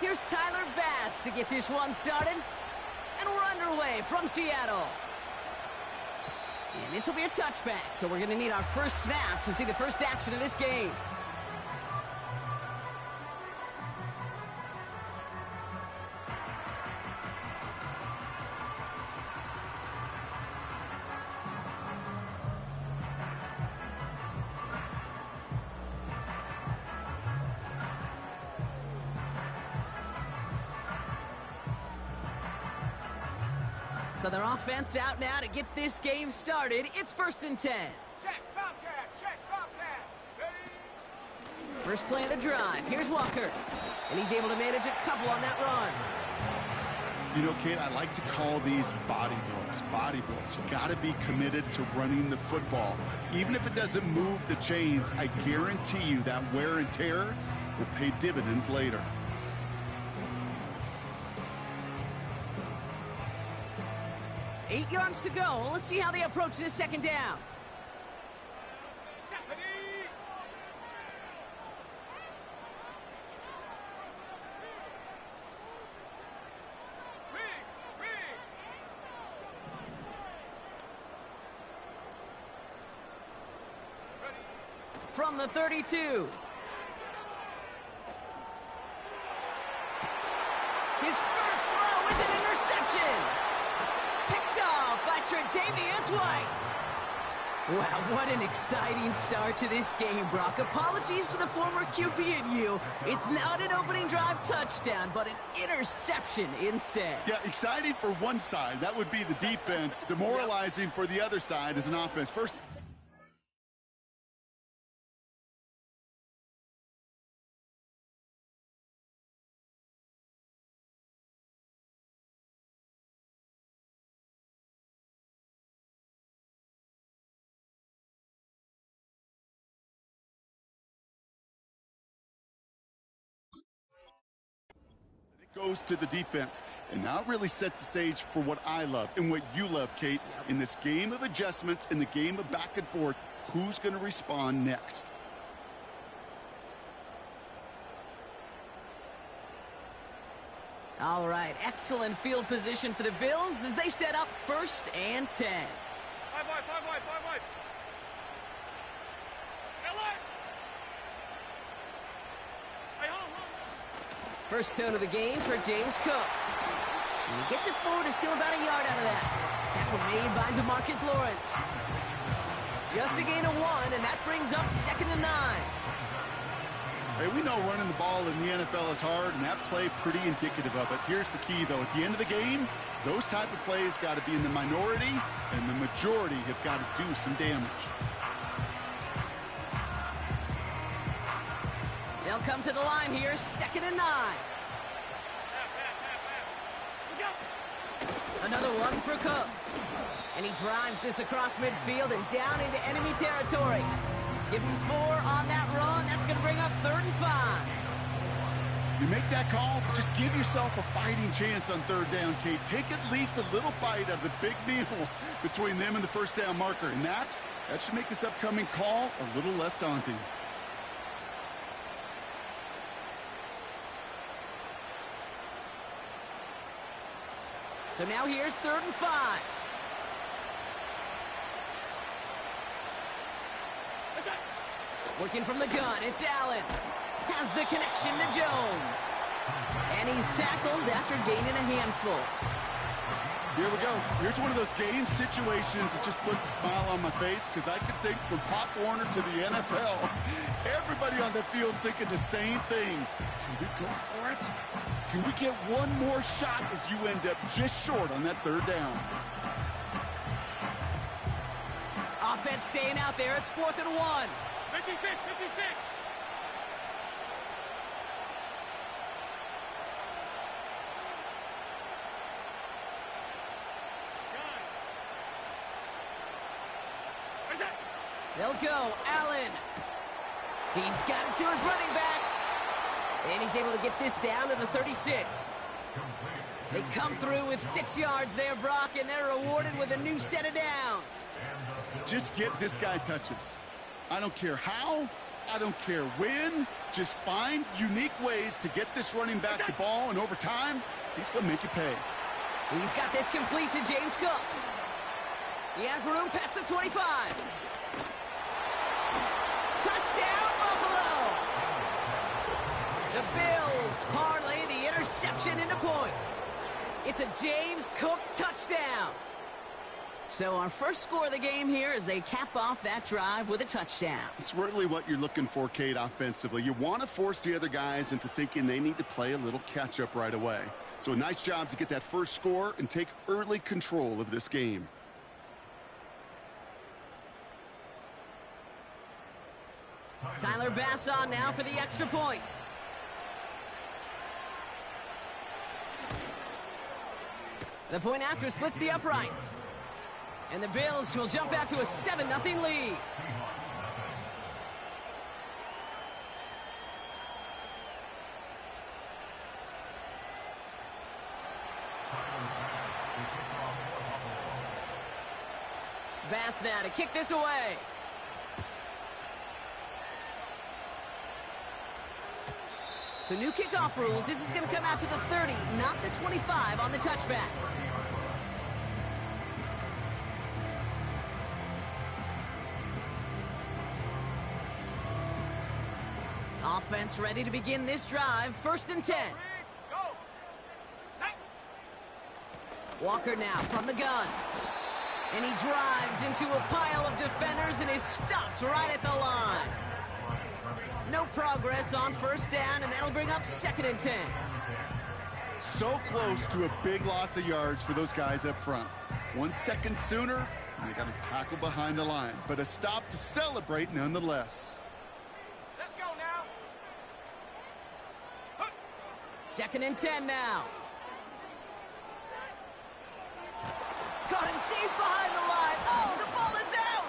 Here's Tyler Bass to get this one started. And we're underway from Seattle. And this will be a touchback, so we're going to need our first snap to see the first action of this game. So their offense out now to get this game started. It's 1st and 10. Check, Bobcat, check, Bobcat. Ready? First play of the drive. Here's Walker. And he's able to manage a couple on that run. You know, Kate, I like to call these body blows. Body blows. You got to be committed to running the football. Even if it doesn't move the chains, I guarantee you that wear and tear will pay dividends later. Eight yards to go. Let's see how they approach this second down. From the 32. His first throw is an interception. Picked off by Tre'Davious White. Wow, what an exciting start to this game, Brock. Apologies to the former QB and you. It's not an opening drive touchdown, but an interception instead. Yeah, exciting for one side. That would be the defense. Demoralizing for the other side as an offense. First... goes to the defense, and now it really sets the stage for what I love and what you love, Kate. In this game of adjustments, in the game of back and forth, who's going to respond next? All right, excellent field position for the Bills as they set up 1st and 10. 5 wide. First tone of the game for James Cook. And he gets it forward to still about a yard out of that. Tackle made by DeMarcus Lawrence. Just a gain of 1, and that brings up 2nd and 9. Hey, we know running the ball in the NFL is hard, and that play pretty indicative of it. Here's the key, though. At the end of the game, those type of plays got to be in the minority, and the majority have got to do some damage. They'll come to the line here, 2nd and 9. Another one for Cook. And he drives this across midfield and down into enemy territory. Give him 4 on that run. That's going to bring up 3rd and 5. You make that call to just give yourself a fighting chance on 3rd down, Kate. Take at least a little bite of the big meal between them and the 1st down marker. And that should make this upcoming call a little less daunting. So now here's 3rd and 5. Working from the gun, it's Allen. Has the connection to Jones. And he's tackled after gaining a handful. Here we go. Here's one of those game situations that just puts a smile on my face because I can think from Pop Warner to the NFL. Everybody on the field thinking the same thing. Can we go for it? Can we get one more shot as you end up just short on that 3rd down? Offense staying out there. It's 4th and 1. 56. They'll go. Allen. He's got it to his running back. And he's able to get this down to the 36. They come through with 6 yards there, Brock, and they're rewarded with a new set of downs. Just get this guy touches. I don't care how I don't care when. Just find unique ways to get this running back the ball, and over time, he's going to make you pay. He's got this complete to James Cook. He has room past the 25. Touchdown, Buffalo! The Bills parlay the interception into points. It's a James Cook touchdown. So our first score of the game here as they cap off that drive with a touchdown. It's really what you're looking for, Kate, offensively. You want to force the other guys into thinking they need to play a little catch-up right away. So a nice job to get that first score and take early control of this game. Tyler Bass on now for the extra point. The point after splits the uprights. And the Bills will jump out to a 7-0 lead. Bass now to kick this away. So new kickoff rules. This is going to come out to the 30, not the 25 on the touchback. Offense ready to begin this drive. 1st and 10. Go. Set. Walker now from the gun. And he drives into a pile of defenders and is stopped right at the line. No progress on 1st down, and that'll bring up 2nd and 10. So close to a big loss of yards for those guys up front. 1 second sooner, and they got to tackle behind the line. But a stop to celebrate nonetheless. Let's go now. 2nd and 10 now. Got him deep behind the line. Oh, the ball is out!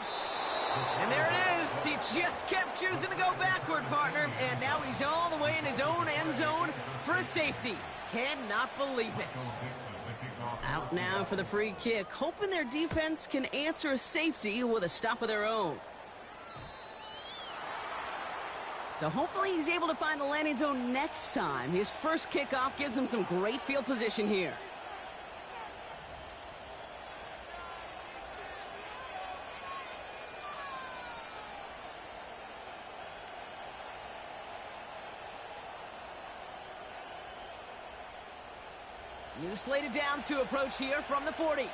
And there it is. He just kept choosing to go backward, partner. And now he's all the way in his own end zone for a safety. Cannot believe it. Out now for the free kick, hoping their defense can answer a safety with a stop of their own. So hopefully he's able to find the landing zone next time. His first kickoff gives him some great field position here. New slated downs to approach here from the 40.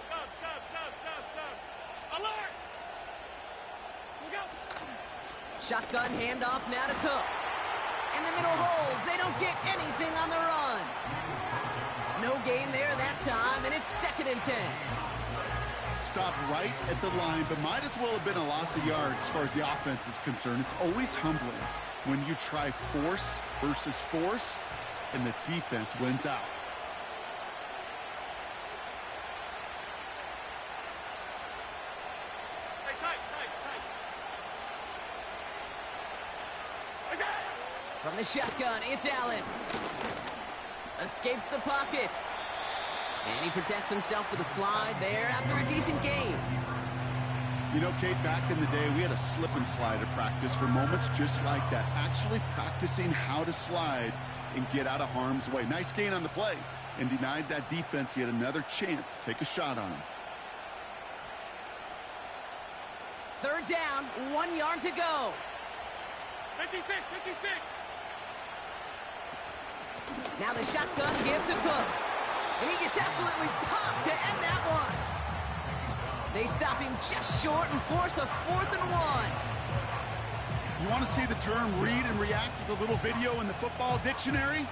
Stop. Alert. Look out. Shotgun handoff now to Cook. And the middle holds. They don't get anything on the run. No gain there that time, and it's 2nd and 10. Stopped right at the line, but might as well have been a loss of yards as far as the offense is concerned. It's always humbling when you try force versus force, and the defense wins out. Hey, tight. From the shotgun, it's Allen. Escapes the pocket. And he protects himself with a slide there after a decent gain. You know, Kate, back in the day, we had a slip and slide at practice for moments just like that. Actually practicing how to slide and get out of harm's way. Nice gain on the play, and denied that defense yet another chance to take a shot on him. 3rd down, 1 yard to go. 56. Now the shotgun give to Cook. And he gets absolutely popped to end that one. They stop him just short and force a 4th and 1. You want to see the term read and react with a little video in the football dictionary?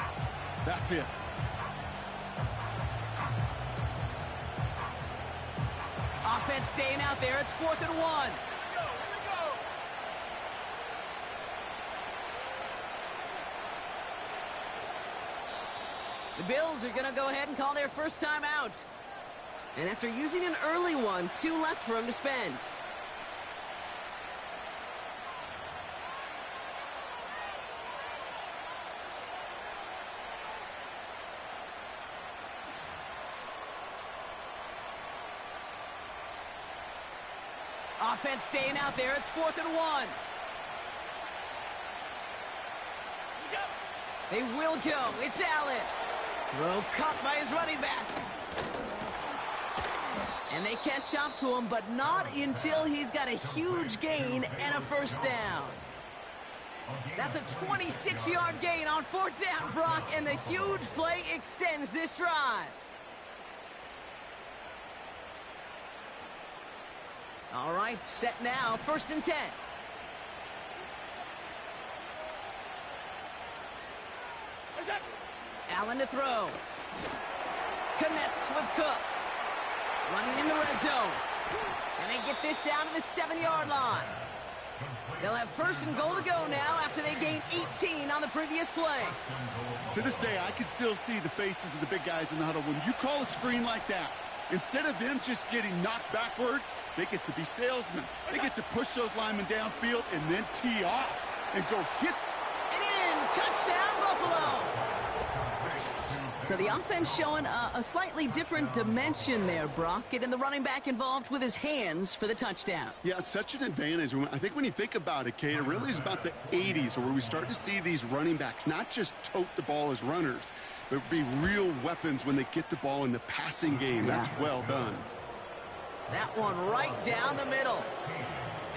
That's it. Offense staying out there. It's 4th and 1. The Bills are going to go ahead and call their first time out. And after using an early one, 2 left for him to spend. offense staying out there. It's 4th and 1. They will go. It's Allen. Throw caught by his running back. And they catch up to him, but not until he's got a huge gain and a first down. That's a 26-yard gain on 4th down, Brock, and the huge play extends this drive. All right, set now, 1st and 10. Allen to throw. Connects with Cook. Running in the red zone. And they get this down to the 7-yard line. They'll have 1st and goal to go now after they gained 18 on the previous play. To this day, I can still see the faces of the big guys in the huddle. When you call a screen like that, instead of them just getting knocked backwards, they get to be salesmen. They get to push those linemen downfield and then tee off and go hit. And in, touchdown Buffalo. So the offense showing a slightly different dimension there, Brock, getting the running back involved with his hands for the touchdown. Yeah, such an advantage. I think when you think about it, Kate, it really is about the 80s where we start to see these running backs not just tote the ball as runners, but be real weapons when they get the ball in the passing game. Yeah. That's well done. That one right down the middle.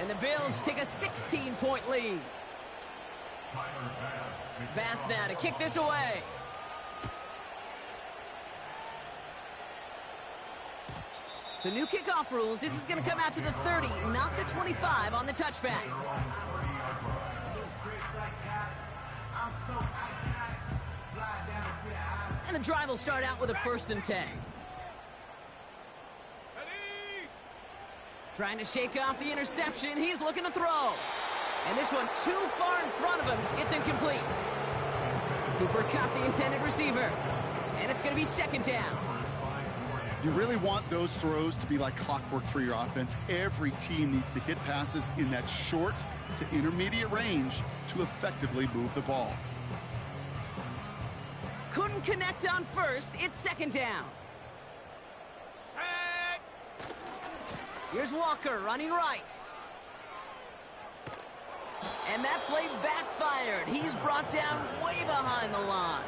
And the Bills take a 16-point lead. Bass now to kick this away. So new kickoff rules. This is going to come out to the 30, not the 25 on the touchback. And the drive will start out with a 1st and 10. Trying to shake off the interception. He's looking to throw. And this one too far in front of him. It's incomplete. Cooper caught the intended receiver. And it's going to be 2nd down. You really want those throws to be like clockwork for your offense. Every team needs to hit passes in that short to intermediate range to effectively move the ball. Couldn't connect on 1st. It's 2nd down. Here's Walker running right. And that play backfired. He's brought down way behind the line.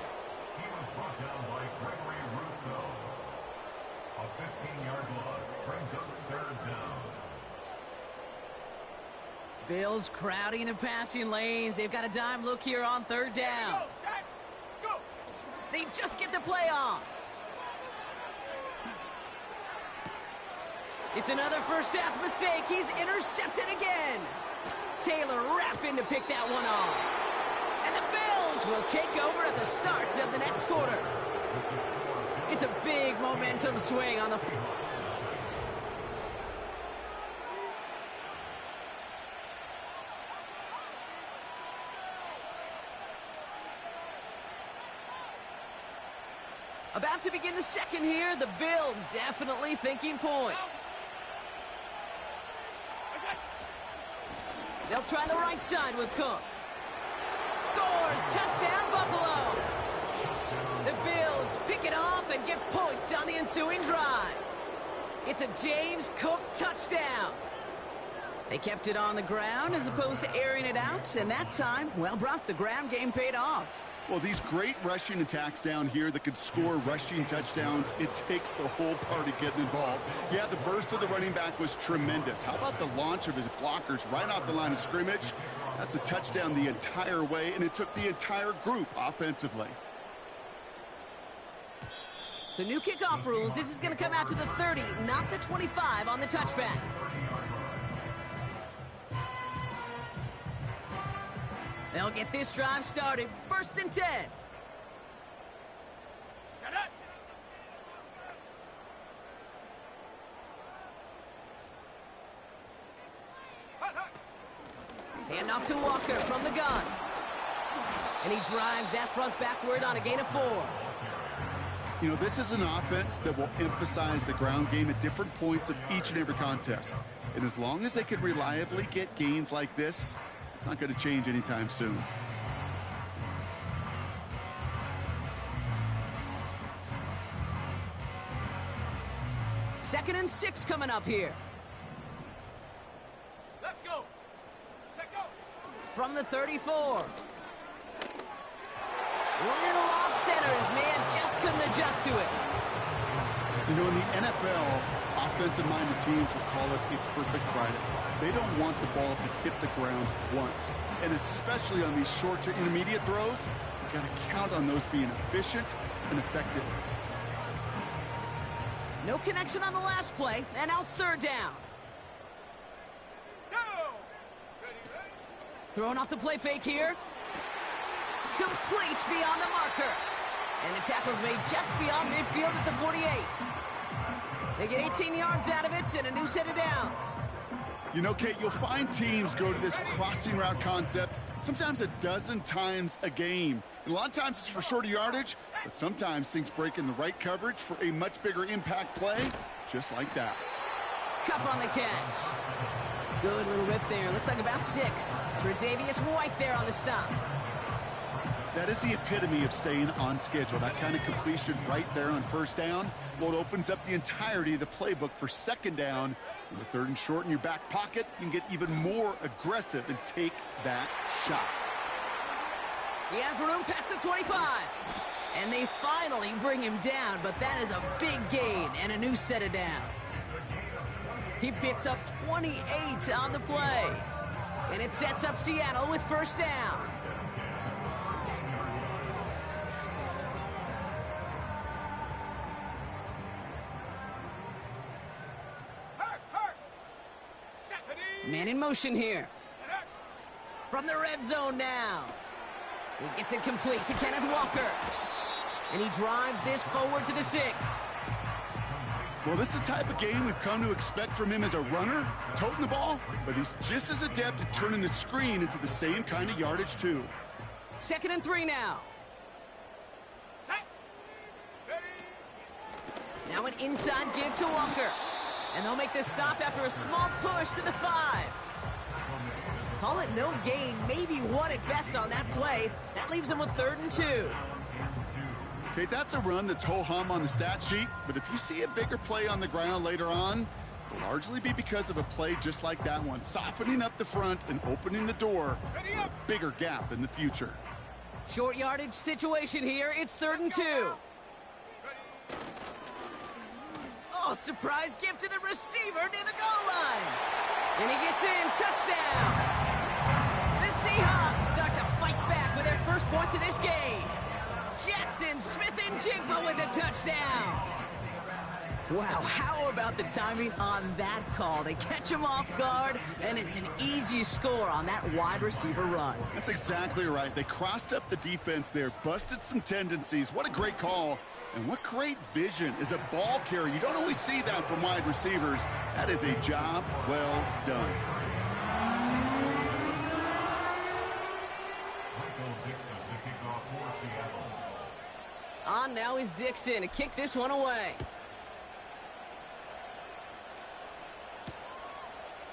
He was brought down by Gregory Rousseau. A 15-yard loss brings up 3rd down. Bills crowding the passing lanes. They've got a dime look here on 3rd down. Go. They just get the play off. It's another first half mistake. He's intercepted again. Taylor rapping to pick that one off. And the Bills will take over at the start of the next quarter. It's a big momentum swing on the... About to begin the 2nd here. The Bills definitely thinking points. They'll try the right side with Cook. Scores! Touchdown, Buffalo! The Bills pick it off and get points on the ensuing drive. It's a James Cook touchdown. They kept it on the ground as opposed to airing it out, and that time, well, Brock, the ground game paid off. Well, these great rushing attacks down here that could score rushing touchdowns, it takes the whole party getting involved. Yeah, the burst of the running back was tremendous. How about the launch of his blockers right off the line of scrimmage? That's a touchdown the entire way, and it took the entire group offensively. So new kickoff rules. This is going to come out to the 30, not the 25 on the touchback. They'll get this drive started. 1st and 10. Shut up. Hand off to Walker from the gun. And he drives that front backward on a gain of 4. You know, this is an offense that will emphasize the ground game at different points of each and every contest. And as long as they can reliably get gains like this, it's not going to change anytime soon. Second and 6 coming up here. from the 34. Little off center. His man just couldn't adjust to it. You know, in the NFL, offensive-minded teams will call it a perfect Friday. They don't want the ball to hit the ground once. And especially on these short to intermediate throws, you've got to count on those being efficient and effective. No connection on the last play, and out third down. Go! Ready, ready? Throwing off the play fake here. Complete beyond the marker. And the tackle's made just beyond midfield at the 48. They get 18 yards out of it and a new set of downs. You know, Kate, you'll find teams go to this crossing route concept sometimes a dozen times a game. And a lot of times it's for shorter yardage, but sometimes things break in the right coverage for a much bigger impact play, just like that. Cup on the catch. Good little rip there. Looks like about 6. Tre'Davious White there on the stop. That is the epitome of staying on schedule. That kind of completion right there on first down. Well, it opens up the entirety of the playbook for second down. With a third and short in your back pocket, you can get even more aggressive and take that shot. He has room past the 25. And they finally bring him down, but that is a big gain and a new set of downs. He picks up 28 on the play. And it sets up Seattle with first down. Man in motion here. From the red zone now. He gets it complete to Kenneth Walker. And he drives this forward to the 6. Well, this is the type of game we've come to expect from him as a runner, toting the ball, but he's just as adept at turning the screen into the same kind of yardage, too. 2nd and 3 now. Set. Ready. Now an inside give to Walker. And they'll make this stop after a small push to the 5. Call it no gain, maybe 1 at best on that play. That leaves them with 3rd and 2. Okay, that's a run that's ho-hum on the stat sheet, but if you see a bigger play on the ground later on, it'll largely be because of a play just like that one, softening up the front and opening the door for a bigger gap in the future. Short yardage situation here. It's 3rd and 2. Oh, surprise gift to the receiver near the goal line. And he gets in. Touchdown. The Seahawks start to fight back with their first points of this game. Jackson Smith-Njigba with a touchdown. Wow, how about the timing on that call? They catch him off guard, and it's an easy score on that wide receiver run. That's exactly right. They crossed up the defense there, busted some tendencies. What a great call. And what great vision as a ball carrier. You don't always see that from wide receivers. That is a job well done. On now is Dixon to kick this one away.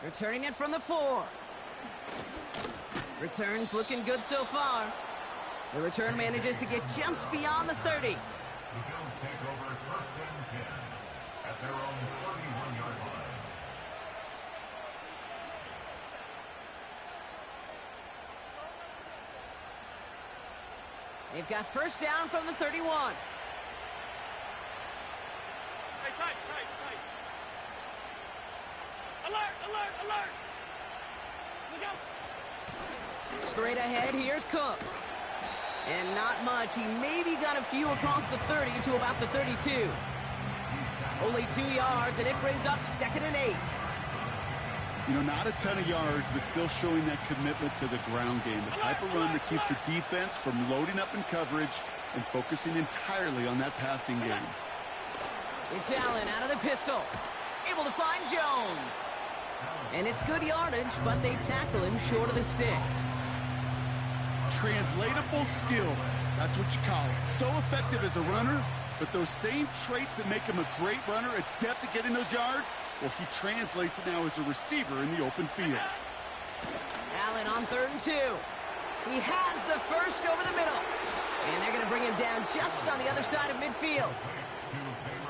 Returning it from the 4. Returns looking good so far. The return manages to get just beyond the 30. The Bills take over 1st and 10 at their own 31-yard line. They've got first down from the 31. Hey, tight. Alert, alert, alert. Look out. Straight ahead, here's Cook. And not much. He maybe got a few across the 30 to about the 32. Only 2 yards, and it brings up 2nd and 8. You know, not a ton of yards, but still showing that commitment to the ground game. The type of run that keeps the defense from loading up in coverage and focusing entirely on that passing game. It's Allen out of the pistol. Able to find Jones. And it's good yardage, but they tackle him short of the sticks. Translatable skills, that's what you call it. So effective as a runner, but those same traits that make him a great runner, adept at getting those yards, well, he translates it now as a receiver in the open field. Allen on 3rd and 2. He has the first over the middle. And they're going to bring him down just on the other side of midfield.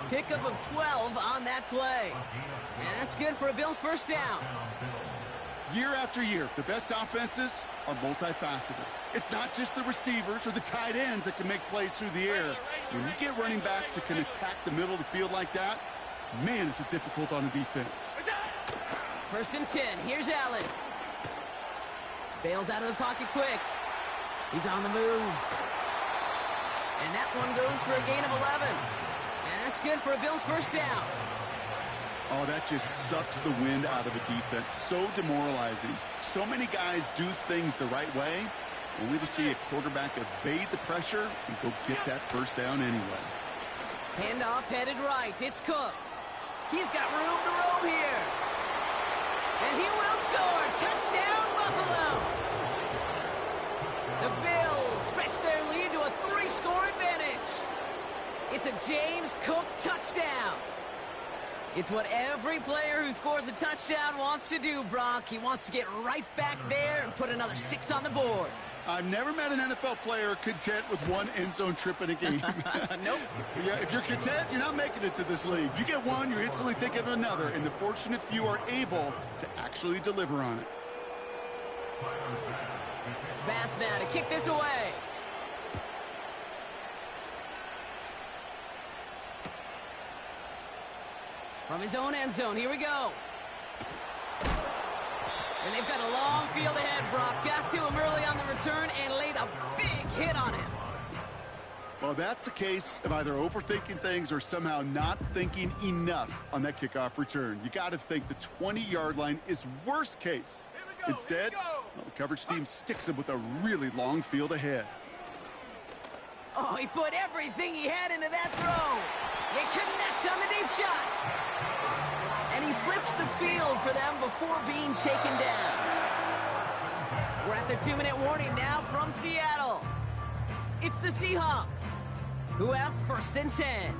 Pickup of 12 on that play. And that's good for a Bills first down. Year after year, the best offenses are multifaceted. It's not just the receivers or the tight ends that can make plays through the air. When you get running backs that can attack the middle of the field like that, man, is it difficult on the defense. 1st and 10. Here's Allen. Bails out of the pocket quick. He's on the move. And that one goes for a gain of 11. And that's good for a Bills first down. Oh, that just sucks the wind out of a defense. So demoralizing. So many guys do things the right way, only to see a quarterback evade the pressure and go get that first down anyway. Handoff headed right. It's Cook. He's got room to roam here. And he will score. Touchdown, Buffalo. The Bills stretch their lead to a 3-score advantage. It's a James Cook touchdown. It's what every player who scores a touchdown wants to do, Brock. He wants to get right back there and put another 6 on the board. I've never met an NFL player content with one end zone trip in a game. Nope. Yeah, if you're content, you're not making it to this league. You get one, you're instantly thinking of another, and the fortunate few are able to actually deliver on it. Bass now to kick this away. From his own end zone, here we go. And they've got a long field ahead, Brock. Got to him early on the return and laid a big hit on him. Well, that's the case of either overthinking things or somehow not thinking enough on that kickoff return. You got to think the 20-yard line is worst case. Instead, well, the coverage team sticks him with a really long field ahead. Oh, he put everything he had into that throw. They connect on the deep shot. And he flips the field for them before being taken down. We're at the 2-minute warning now from Seattle. It's the Seahawks, who have 1st and 10.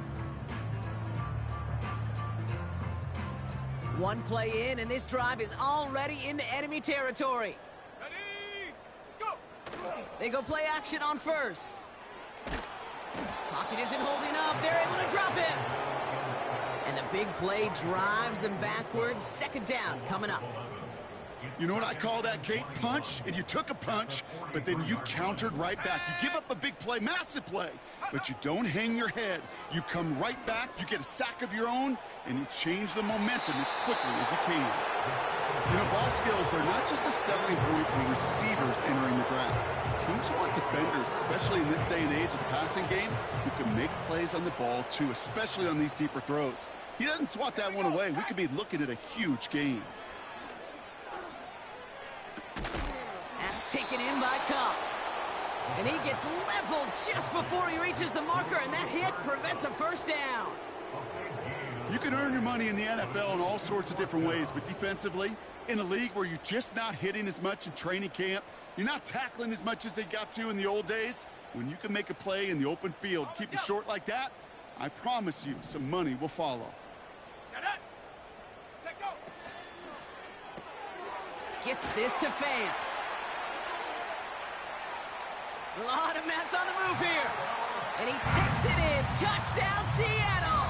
One play in, and this drive is already into enemy territory. Ready, go! They go play action on 1st. Pocket isn't holding up. They're able to drop him. And the big play drives them backwards. 2nd down coming up. You know what I call that, Kate? Punch, and you took a punch, but then you countered right back. You give up a big play, massive play, but you don't hang your head. You come right back, you get a sack of your own, and you change the momentum as quickly as you can. You know, ball skills, they're not just a selling point for receivers entering the draft. Teams want defenders, especially in this day and age of the passing game, who can make plays on the ball, too, especially on these deeper throws. He doesn't swat that one away. We could be looking at a huge game. That's taken in by Cup. And he gets leveled just before he reaches the marker, and that hit prevents a first down. You can earn your money in the NFL in all sorts of different ways, but defensively, in a league where you're just not hitting as much in training camp, you're not tackling as much as they got to in the old days, when you can make a play in the open field, keep it short like that, I promise you some money will follow. Set it! Set go! Gets this to Fant. A lot of mess on the move here. And he takes it in. Touchdown, Seattle.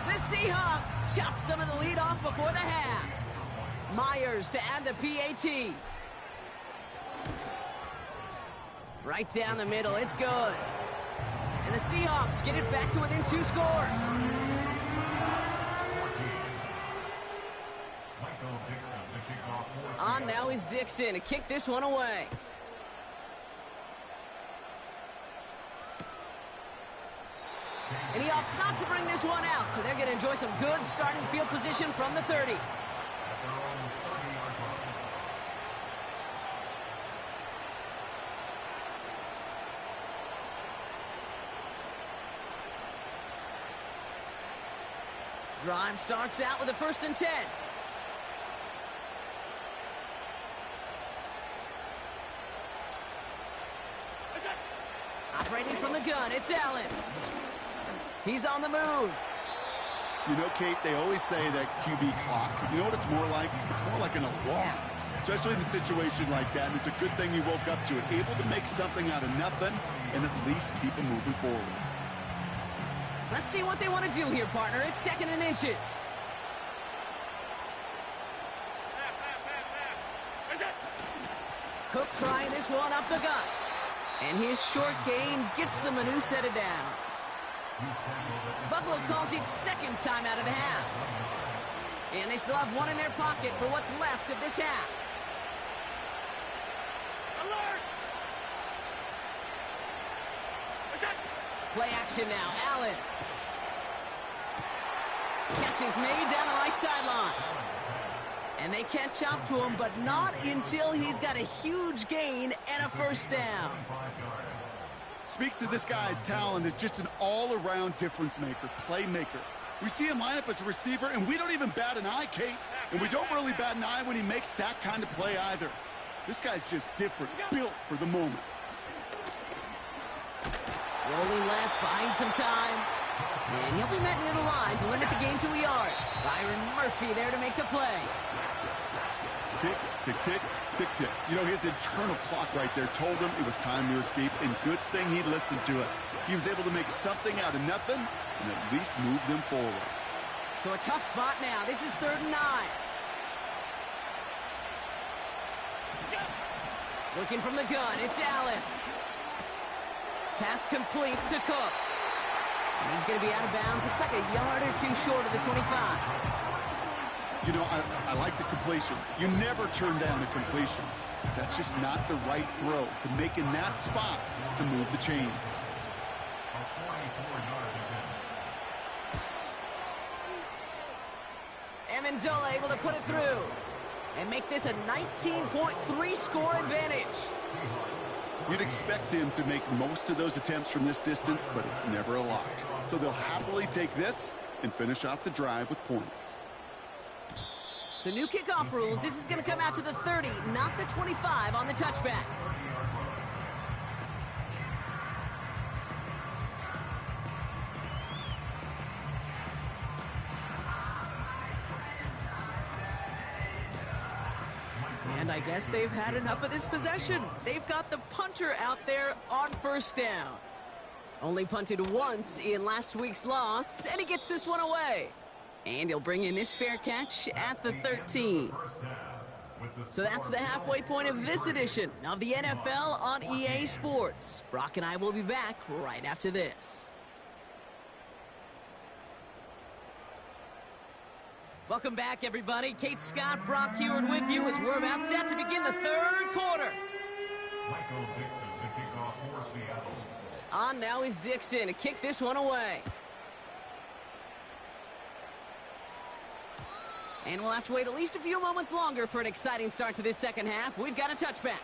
The Seahawks chop some of the lead off before the half. Myers to add the PAT. Right down the middle. It's good. And the Seahawks get it back to within 2 scores. On now is Dixon to kick this one away. And he opts not to bring this one out, so they're going to enjoy some good starting field position from the 30. Drive starts out with a 1st and 10. Operating from the gun, it's Allen. He's on the move. You know, Kate, they always say that QB clock. You know what it's more like? It's more like an alarm, especially in a situation like that. And it's a good thing you woke up to it, able to make something out of nothing and at least keep them moving forward. Let's see what they want to do here, partner. It's 2nd and inches. Pass, pass, pass, Cook trying this one up the gut. And his short gain gets them a new set of downs. Buffalo calls it second time out of the half. And they still have one in their pocket for what's left of this half. Alert! Play action now. Allen. Catch is made down the right sideline. And they catch up to him, but not until he's got a huge gain and a first down. Speaks to this guy's talent as just an all-around difference maker, playmaker. We see him line up as a receiver, and we don't even bat an eye, Kate. And we don't really bat an eye when he makes that kind of play either. This guy's just different, built for the moment. Rolling left, buying some time. And he'll be met near the line to limit the gain to a yard. Byron Murphy there to make the play. Tick, tick, tick, tick, tick. You know, his internal clock right there told him it was time to escape, and good thing he listened to it. He was able to make something out of nothing and at least move them forward. So a tough spot now. This is 3rd and 9. Looking from the gun, it's Allen. Pass complete to Cook. And he's going to be out of bounds. Looks like a yard or two short of the 25. You know, I like the completion. You never turn down a completion. That's just not the right throw to make in that spot to move the chains. Amendola able to put it through and make this a 19.3 score advantage. You'd expect him to make most of those attempts from this distance, but it's never a lock. So they'll happily take this and finish off the drive with points. So new kickoff rules. This is going to come out to the 30, not the 25 on the touchback. And I guess they've had enough of this possession. They've got the punter out there on first down. Only punted once in last week's loss, and he gets this one away. And he'll bring in this fair catch at the 13. So that's the halfway point of this edition of the NFL on EA Sports. Brock and I will be back right after this. Welcome back, everybody. Kate Scott, Brock Huard with you as we're about set to begin the 3rd quarter. Michael Dixon to kick off for Seattle. On now is Dixon to kick this one away. And we'll have to wait at least a few moments longer for an exciting start to this second half. We've got a touchback.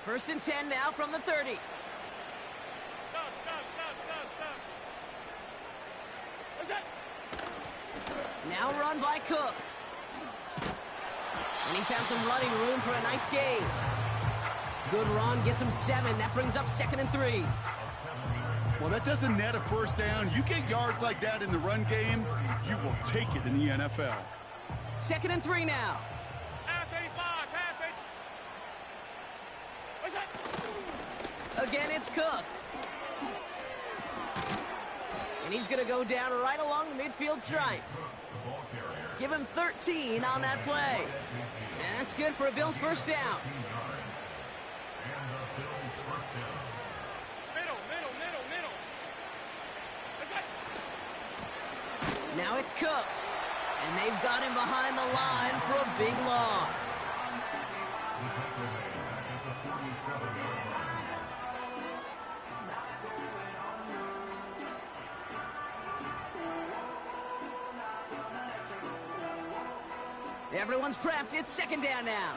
First and 10 now from the 30. Stop, stop, stop, stop, stop. What's that? Now run by Cook. And he found some running room for a nice gain. Good run, gets him 7. That brings up 2nd and 3. Well, that doesn't net a first down. You get yards like that in the run game, you will take it in the NFL. 2nd and 3 now. Half 85, half 8. What's that? Again, it's Cook. And he's going to go down right along the midfield stripe. Give him 13 on that play. And that's good for a Bills first down. Now it's Cook. And they've got him behind the line for a big loss. Everyone's prepped. It's 2nd down now.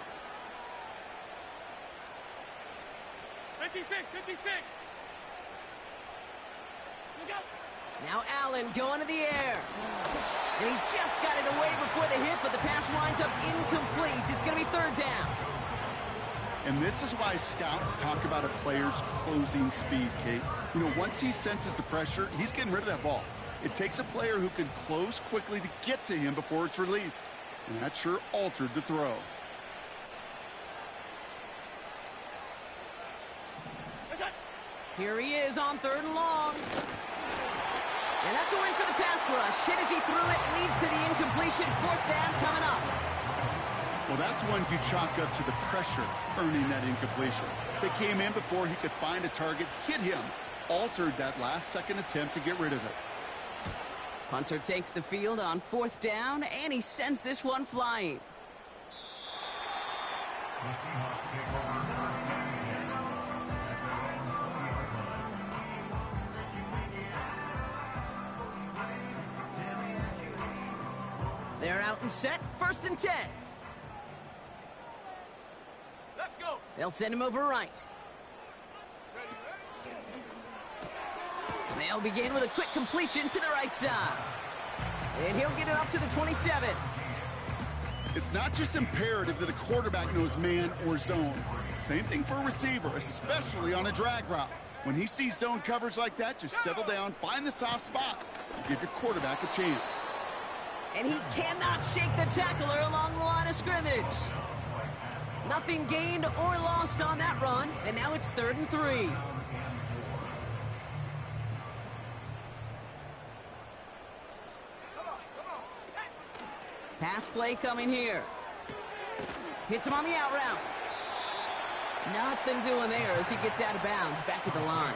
56, 56. Look out. Now Allen going to the air. And he just got it away before the hit, but the pass winds up incomplete. It's going to be 3rd down. And this is why scouts talk about a player's closing speed, Kate. You know, once he senses the pressure, he's getting rid of that ball. It takes a player who can close quickly to get to him before it's released. And that sure altered the throw. Here he is on 3rd and long. And that's a win for the pass rush. Hit as he threw it, leads to the incompletion. 4th down coming up. Well, that's one you chalk up to the pressure earning that incompletion. They came in before he could find a target, hit him, altered that last-second attempt to get rid of it. Punter takes the field on 4th down, and he sends this one flying. The Seahawks take over first and 10 at their own 12-yard line. They're out and set, 1st and 10. Let's go. They'll send him over right. They'll begin with a quick completion to the right side. And he'll get it up to the 27. It's not just imperative that a quarterback knows man or zone. Same thing for a receiver, especially on a drag route. When he sees zone coverage like that, just settle down, find the soft spot, and give your quarterback a chance. And he cannot shake the tackler along the line of scrimmage. Nothing gained or lost on that run, and now it's 3rd and 3. Pass play coming here. Hits him on the out route. Nothing doing there as he gets out of bounds back at the line.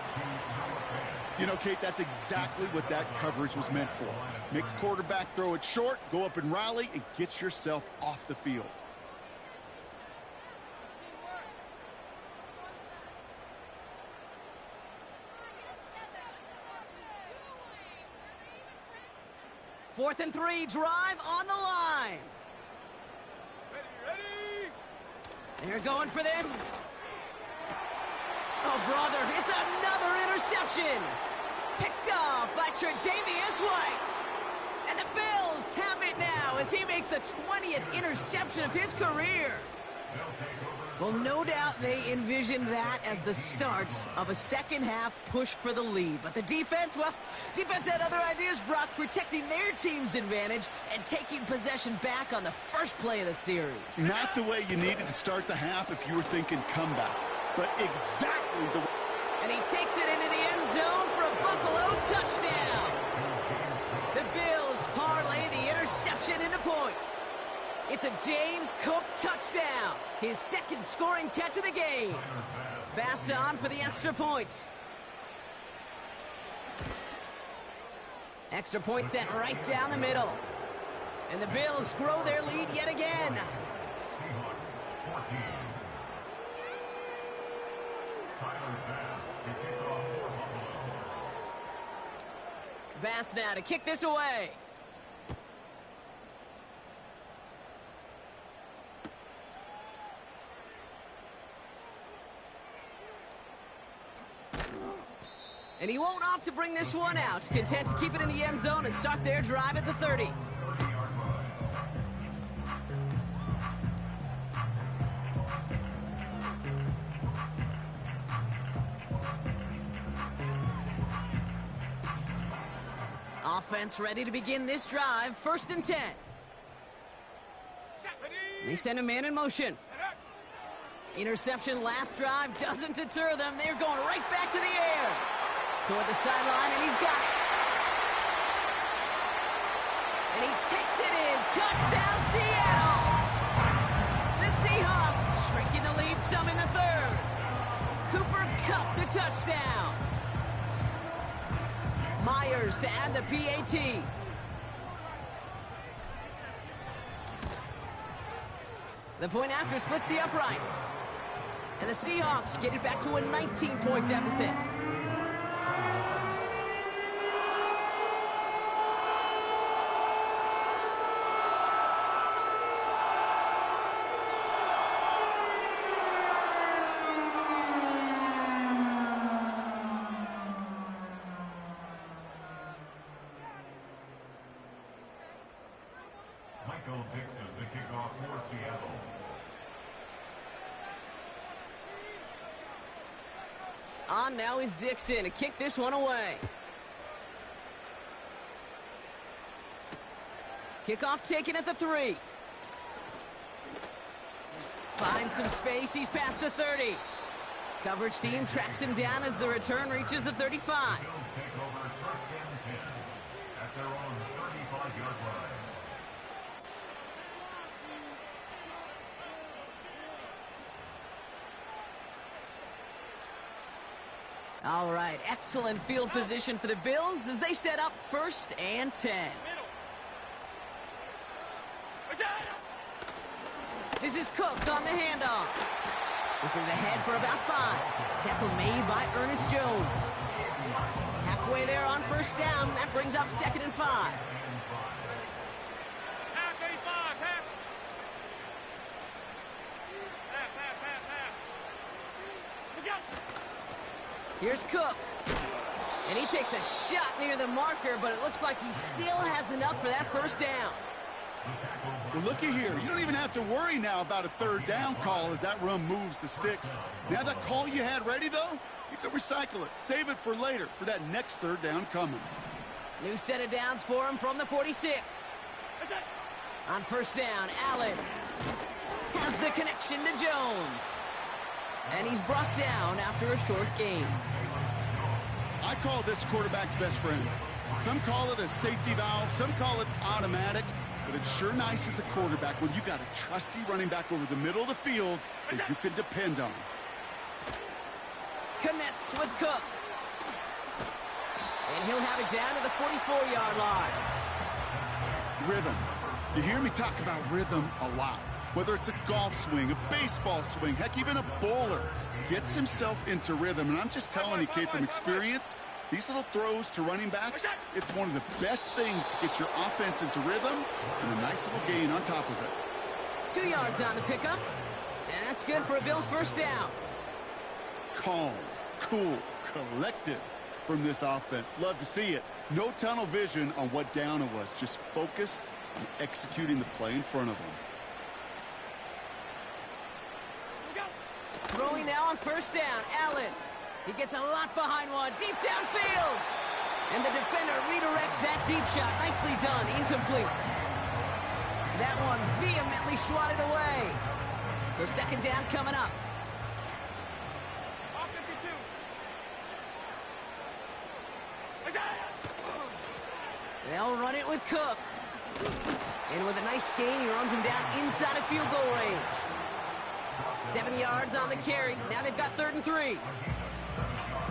You know, Kate, that's exactly what that coverage was meant for. Make the quarterback throw it short, go up and rally, and get yourself off the field. Fourth and 3, drive on the line. Ready. They're going for this. Oh, brother, it's another interception. Picked off by Tre'Davious White. And the Bills have it now as he makes the 20th interception of his career. Well, no doubt they envisioned that as the start of a second-half push for the lead. But the defense, well, defense had other ideas, Brock, protecting their team's advantage and taking possession back on the first play of the series. Not the way you needed to start the half if you were thinking comeback, but exactly the way. And he takes it into the end zone for a Buffalo touchdown. The Bills parlay the interception into points. It's a James Cook touchdown, his second scoring catch of the game. Bass on for the extra point. Extra point sent right down the middle. And the Bills grow their lead yet again. Seahawks 14. Tyler Bass to kick off for Buffalo. Bass now to kick this away. And he won't opt to bring this one out. Content to keep it in the end zone and start their drive at the 30. 30-yard line. Offense ready to begin this drive. 1st and 10. They send a man in motion. Interception last drive doesn't deter them. They're going right back to the air. Toward the sideline, and he's got it. And he takes it in. Touchdown, Seattle! The Seahawks shrinking the lead some in the 3rd. Cooper Kupp the touchdown. Myers to add the PAT. The point after splits the uprights. And the Seahawks get it back to a 19-point deficit. Michael Dixon to kick off for Seattle. On now is Dixon to kick this one away. Kickoff taken at the 3. Finds some space. He's past the 30. Coverage team tracks him down as the return reaches the 35. Bills take over 1st and 10. at their own 35-yard line. All right, excellent field position for the Bills as they set up 1st and 10. Middle. This is Cook on the handoff. This is ahead for about 5. Tackle made by Ernest Jones. Halfway there on 1st down. That brings up 2nd and 5. Half 85, half. Half. Look out. Here's Cook. And he takes a shot near the marker, but it looks like he still has enough for that 1st down. Well, looky here. You don't even have to worry now about a 3rd down call as that run moves the sticks. Now that call you had ready, though, you can recycle it. Save it for later for that next 3rd down coming. New set of downs for him from the 46. On 1st down, Allen has the connection to Jones. And he's brought down after a short gain. I call this quarterback's best friend. Some call it a safety valve, some call it automatic, but it's sure nice as a quarterback when you got a trusty running back over the middle of the field that you can depend on. Connects with Cook. And he'll have it down to the 44-yard line. Rhythm. You hear me talk about rhythm a lot. Whether it's a golf swing, a baseball swing, heck, even a bowler gets himself into rhythm. And I'm just telling you, kid, from experience, these little throws to running backs, it's one of the best things to get your offense into rhythm and a nice little gain on top of it. 2 yards on the pickup. And that's good for a Bills 1st down. Calm, cool, collected from this offense. Love to see it. No tunnel vision on what down it was. Just focused on executing the play in front of them. Throwing now on 1st down, Allen. He gets a lot behind one, deep downfield. And the defender redirects that deep shot. Nicely done, incomplete. That one vehemently swatted away. So 2nd down coming up. Off 52. They'll run it with Cook. And with a nice gain, he runs him down inside of field goal range. 7 yards on the carry. Now they've got 3rd and 3.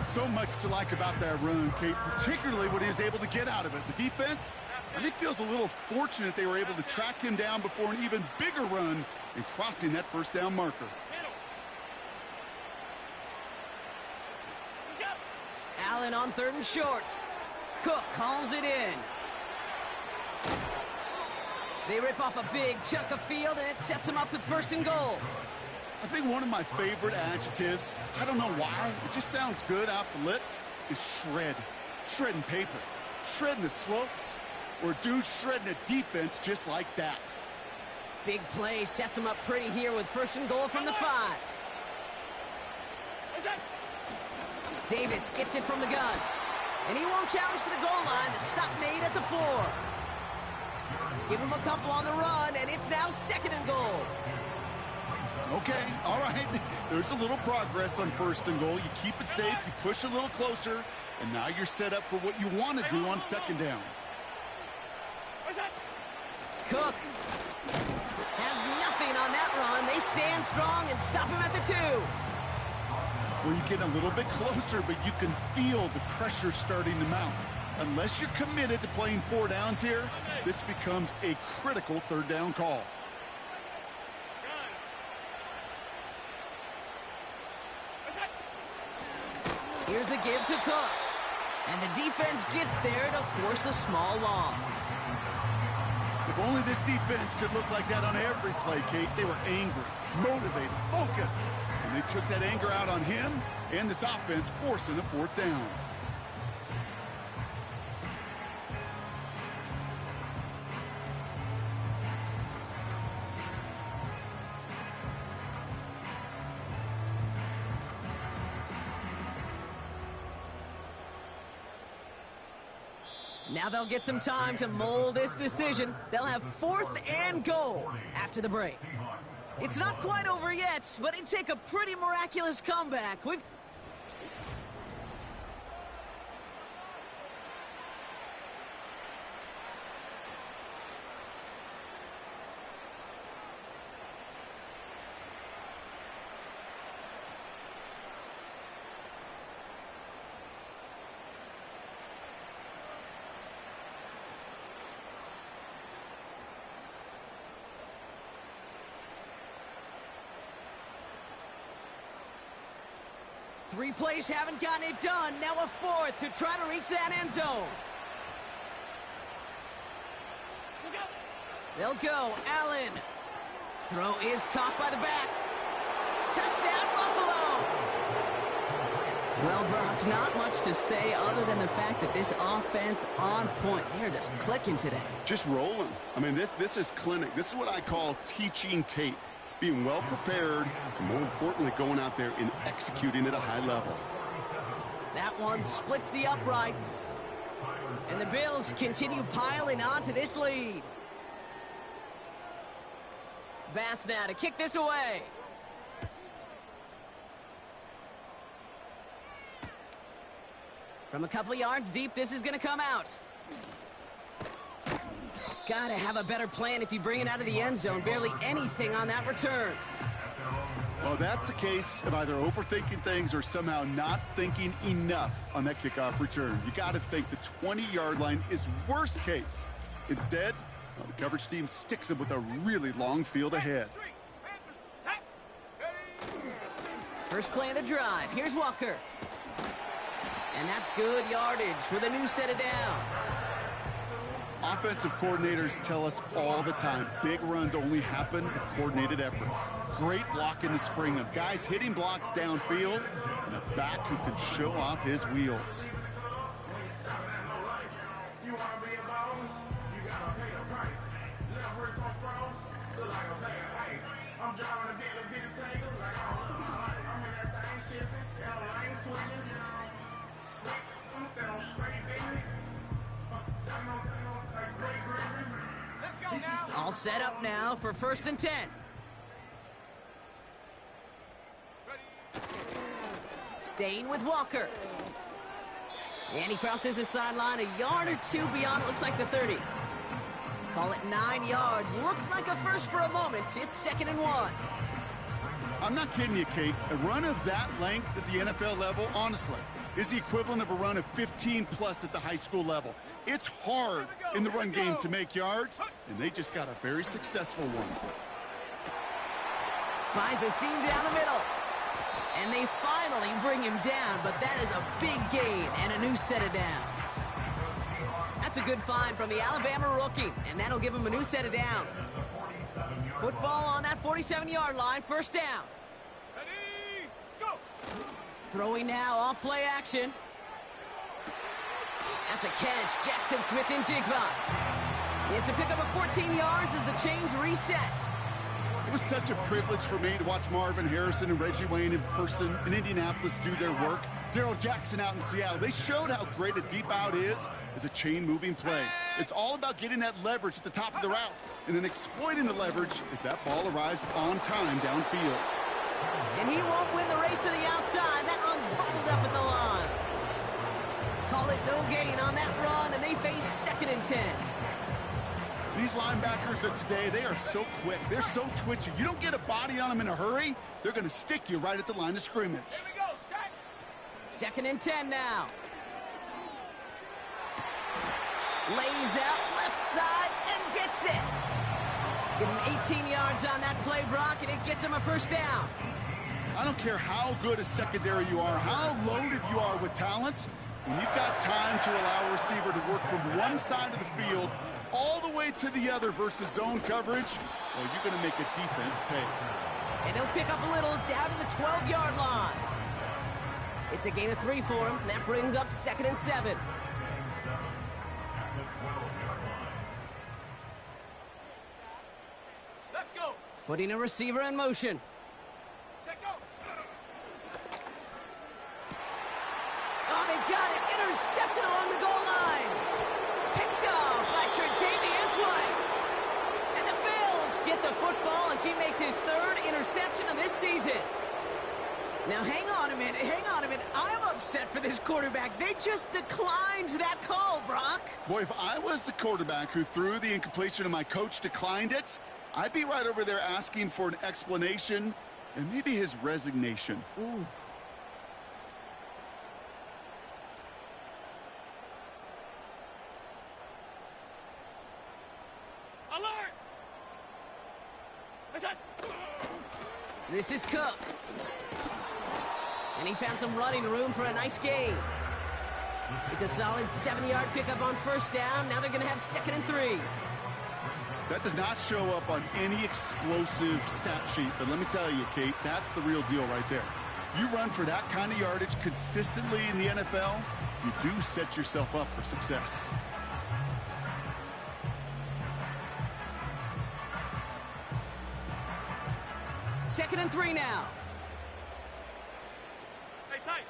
So much to like about that run, Kate, particularly what he was able to get out of it. The defense, I think, feels a little fortunate they were able to track him down before an even bigger run and crossing that 1st down marker. Allen on 3rd and short. Cook calls it in. They rip off a big chunk of field, and it sets them up with 1st and goal. I think one of my favorite adjectives, I don't know why, it just sounds good off the lips, is shred. Shredding paper. Shredding the slopes. Or a dude shredding a defense just like that. Big play sets him up pretty here with 1st and goal from the 5. Davis gets it from the gun. And he won't challenge for the goal line. The stop made at the 4. Give him a couple on the run, and it's now 2nd and goal. Okay, all right. There's a little progress on 1st and goal. You keep it safe, you push a little closer, and now you're set up for what you want to do on 2nd down. Cook has nothing on that run. They stand strong and stop him at the 2. Well, you get a little bit closer, but you can feel the pressure starting to mount. Unless you're committed to playing 4 downs here, this becomes a critical 3rd down call. Here's a give to Cook. And the defense gets there to force a small loss. If only this defense could look like that on every play, Kate. They were angry, motivated, focused. And they took that anger out on him and this offense, forcing a 4th down. Now they'll get some time to mold this decision. They'll have 4th and goal after the break. It's not quite over yet, but it'd take a pretty miraculous comeback. 3 plays haven't gotten it done. Now a 4th to try to reach that end zone. They'll go. Allen. Throw is caught by the back. Touchdown, Buffalo! Well, Brock, not much to say other than the fact that this offense on point. They're just clicking today. Just rolling. I mean, this is clinic. This is what I call teaching tape. Being well prepared, and more importantly, going out there and executing at a high level. That one splits the uprights. And the Bills continue piling on to this lead. Bass now to kick this away. From a couple of yards deep, this is going to come out. Gotta have a better plan if you bring it out of the end zone. Barely anything on that return. Well, that's the case of either overthinking things or somehow not thinking enough on that kickoff return. You got to think the 20-yard line is worst case. Instead, well, the coverage team sticks them with a really long field ahead. First play of the drive. Here's Walker. And that's good yardage with a new set of downs. Offensive coordinators tell us all the time, big runs only happen with coordinated efforts. Great blocking to spring them. Guys hitting blocks downfield, and a back who can show off his wheels. All set up now for 1st and 10. Staying with Walker. And he crosses the sideline a yard or 2 beyond, it looks like the 30. Call it 9 yards. Looked like a first for a moment. It's 2nd and 1. I'm not kidding you, Kate. A run of that length at the NFL level, honestly, is the equivalent of a run of 15+ at the high school level. It's hard in the run game to make yards, and they just got a very successful one. Finds a seam down the middle. And they finally bring him down, but that is a big gain and a new set of downs. That's a good find from the Alabama rookie, and that'll give him a new set of downs. Football on that 47-yard line, 1st down. Ready, go! Throwing now off play action. That's a catch. Jackson Smith in Jigba. It's a pickup of 14 yards as the chains reset. It was such a privilege for me to watch Marvin Harrison and Reggie Wayne in person in Indianapolis do their work. Darrell Jackson out in Seattle. They showed how great a deep out is as a chain-moving play. It's all about getting that leverage at the top of the route and then exploiting the leverage as that ball arrives on time downfield. And he won't win the race to the outside. That run's bottled up at the line. Call it no gain on that run, and they face 2nd and 10. These linebackers of today, they are so quick. They're so twitchy. You don't get a body on them in a hurry, they're going to stick you right at the line of scrimmage. Here we go, sack! 2nd and 10 now. Lays out left side and gets it. Give him 18 yards on that play, Brock, and it gets him a 1st down. I don't care how good a secondary you are, how loaded you are with talent. When you've got time to allow a receiver to work from one side of the field all the way to the other versus zone coverage, well, you're going to make a defense pay. And he'll pick up a little down to the 12-yard line. It's a gain of 3 for him. That brings up 2nd and 7. Let's go! Putting a receiver in motion. Check go! Oh, they got it. Intercepted along the goal line. Picked off by Tre'Davious White. And the Bills get the football as he makes his 3rd interception of this season. Now, hang on a minute. I'm upset for this quarterback. They just declined that call, Brock. Boy, if I was the quarterback who threw the incompletion and my coach declined it, I'd be right over there asking for an explanation and maybe his resignation. Ooh. Alert! Listen! This is Cook. And he found some running room for a nice gain. It's a solid 70-yard pickup on first down. Now they're going to have 2nd and 3. That does not show up on any explosive stat sheet, but let me tell you, Kate, that's the real deal right there. You run for that kind of yardage consistently in the NFL, you do set yourself up for success. Second and 3 now. Hey, tight.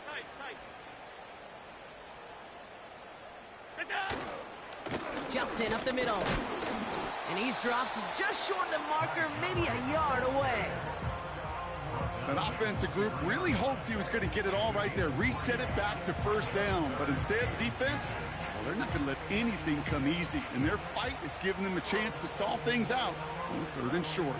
Good job. Jumps in up the middle. And he's dropped just short of the marker, maybe a yard away. That offensive group really hoped he was going to get it all right there, reset it back to first down. But instead, the defense, well, they're not going to let anything come easy. And their fight is giving them a chance to stall things out on 3rd and short.